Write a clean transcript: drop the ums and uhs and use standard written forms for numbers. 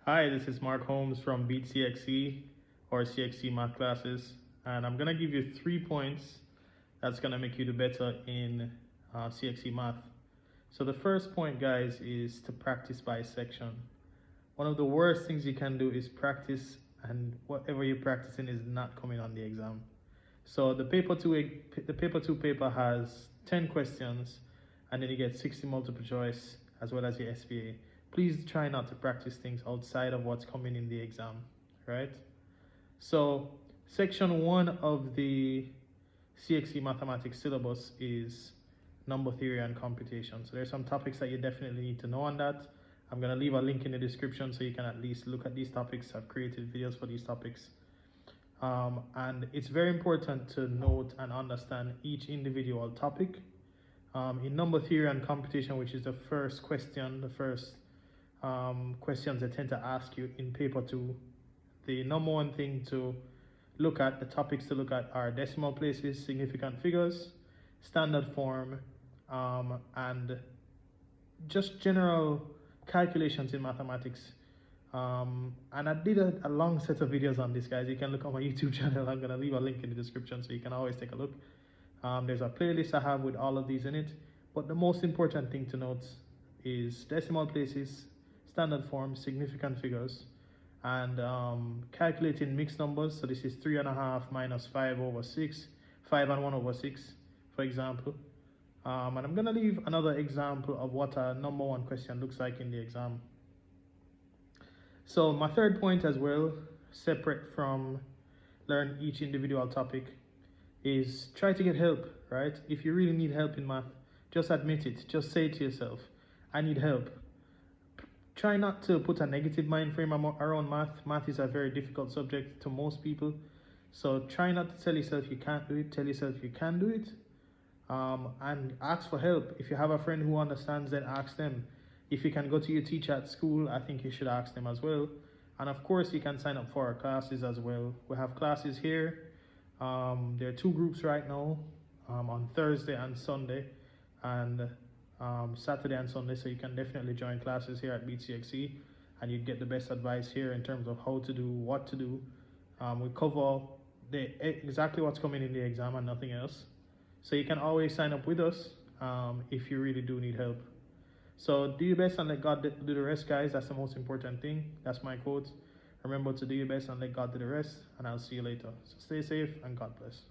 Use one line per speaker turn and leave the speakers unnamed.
Hi, this is Mark Holmes from Beat CXC or CXC Math classes, and I'm gonna give you 3 points that's gonna make you do better in CXC Math. So the first point, guys, is to practice by section. One of the worst things you can do is practice, and whatever you're practicing is not coming on the exam. So the paper two paper has 10 questions, and then you get 60 multiple choice as well as your SPA. Please try not to practice things outside of what's coming in the exam, right? So section 1 of the CXC Mathematics syllabus is number theory and computation. So there's some topics that you definitely need to know on that. I'm going to leave a link in the description so you can at least look at these topics. I've created videos for these topics. And it's very important to note and understand each individual topic. In number theory and computation, which is the first question, the first questions they tend to ask you in paper 2, the number one thing to look at, the topics to look at, are decimal places, significant figures, standard form, and just general calculations in mathematics. And I did a long set of videos on this, guys. You can look on my YouTube channel. I'm gonna leave a link in the description so you can always take a look. There's a playlist I have with all of these in it, but the most important thing to note is decimal places, standard form, significant figures, and calculating mixed numbers. So this is 3.5 minus 5 over 6, 5 and 1 over 6, for example. And I'm gonna leave another example of what a number one question looks like in the exam. So my third point as well, separate from learn each individual topic, is try to get help, right? If you really need help in math, just admit it. Just say it to yourself, I need help. Try not to put a negative mind frame around math. Math is a very difficult subject to most people. So try not to tell yourself you can't do it. Tell yourself you can do it. And ask for help. If you have a friend who understands, then ask them. If you can go to your teacher at school, I think you should ask them as well. And of course, you can sign up for our classes as well. We have classes here. There are 2 groups right now, on Thursday and Sunday, and Saturday and Sunday, so you can definitely join classes here at BCXC, and you get the best advice here in terms of how to do, what to do. We cover exactly what's coming in the exam and nothing else. So you can always sign up with us if you really do need help. So do your best and let God do the rest, guys. That's the most important thing. That's my quote. Remember to do your best and let God do the rest, and I'll see you later. So stay safe and God bless.